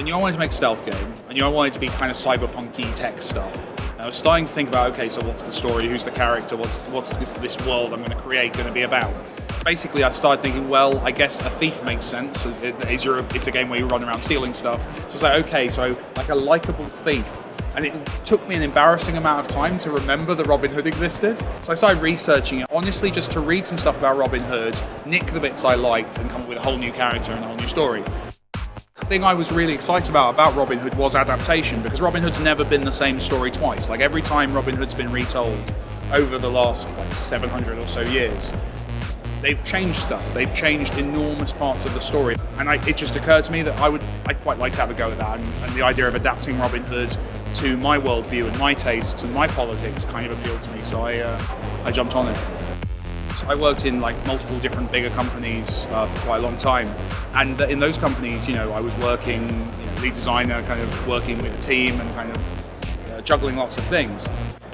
I knew I wanted to make a stealth game. I knew I wanted to be kind of cyberpunk-y tech stuff. And I was starting to think about, okay, so what's the story? Who's the character? What's this world I'm going to create going to be about? Basically, I started thinking, well, I guess a thief makes sense. It's a game where you run around stealing stuff. So I was like, okay, so like a likable thief. And it took me an embarrassing amount of time to remember that Robin Hood existed. So I started researching it, honestly, just to read some stuff about Robin Hood, nick the bits I liked, and come up with a whole new character and a whole new story. The thing I was really excited about Robin Hood was adaptation, because Robin Hood's never been the same story twice. Like every time Robin Hood's been retold over the last 700 or so years, they've changed stuff. They've changed enormous parts of the story. And it just occurred to me that I'd quite like to have a go at that. And the idea of adapting Robin Hood to my worldview and my tastes and my politics kind of appealed to me. So I jumped on it. So I worked in like multiple different bigger companies for quite a long time. And in those companies, I was working, lead designer, kind of working with a team and kind of juggling lots of things.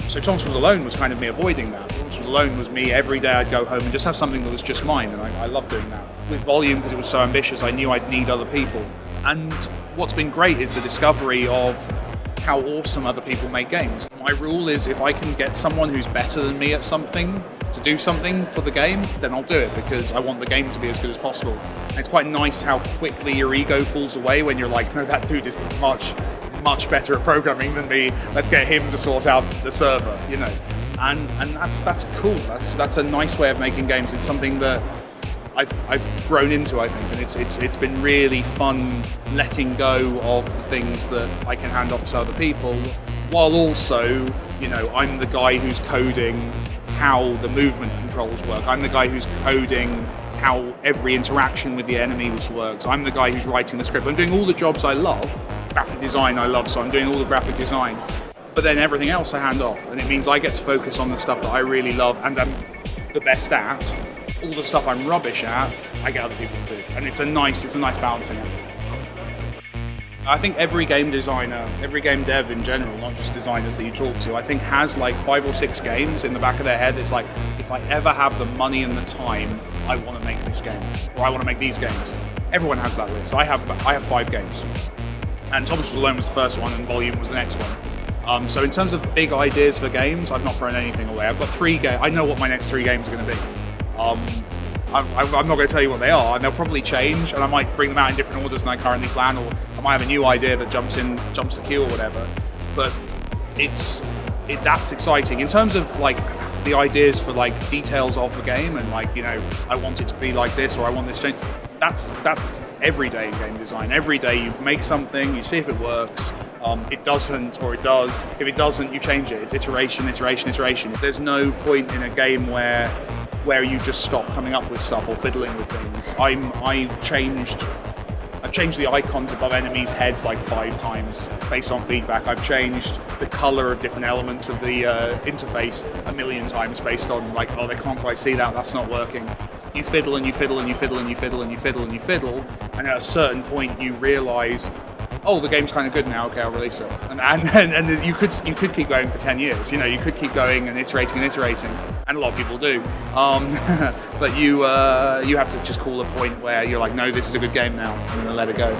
So Thomas Was Alone was kind of me avoiding that. Thomas Was Alone was me, every day I'd go home and just have something that was just mine, and I loved doing that. With Volume, because it was so ambitious, I knew I'd need other people. And what's been great is the discovery of how awesome other people make games. My rule is if I can get someone who's better than me at something to do something for the game, then I'll do it, because I want the game to be as good as possible. And it's quite nice how quickly your ego falls away when you're like, no, that dude is much better at programming than me. Let's get him to sort out the server, And that's cool. That's a nice way of making games. It's something that I've grown into, I think, and it's been really fun letting go of the things that I can hand off to other people, while also, I'm the guy who's coding how the movement controls work. I'm the guy who's coding how every interaction with the enemies works. I'm the guy who's writing the script. I'm doing all the jobs I love. Graphic design I love, so I'm doing all the graphic design. But then everything else I hand off, and it means I get to focus on the stuff that I really love and I'm the best at. All the stuff I'm rubbish at, I get other people to do. And it's a nice balancing act. I think every game designer, every game dev in general, not just designers that you talk to, I think has like 5 or 6 games in the back of their head. It's like, if I ever have the money and the time, I want to make this game, or I want to make these games. Everyone has that list. I have 5 games. And Thomas Was Alone was the first one, and Volume was the next one. So in terms of big ideas for games, I've not thrown anything away. I've got 3 games. I know what my next 3 games are going to be. I'm not going to tell you what they are, and they'll probably change, and I might bring them out in different orders than I currently plan, or I might have a new idea that jumps the queue or whatever. But that's exciting. In terms of like the ideas for like details of the game, and like, I want it to be like this, or I want this change. That's every day in game design. Every day you make something, you see if it works. It doesn't, or it does. If it doesn't, you change it. It's iteration. There's no point in a game where you just stop coming up with stuff or fiddling with things. I've changed the icons above enemies' heads like 5 times based on feedback. I've changed the color of different elements of the interface a million times based on like, oh, they can't quite see that, that's not working. You fiddle and you fiddle and you fiddle and you fiddle and you fiddle and you fiddle, and at a certain point you realize, oh, the game's kind of good now, okay, I'll release it. And you could keep going for 10 years. You could keep going and iterating, and a lot of people do. But you have to just call a point where you're like, no, this is a good game now, I'm going to let it go.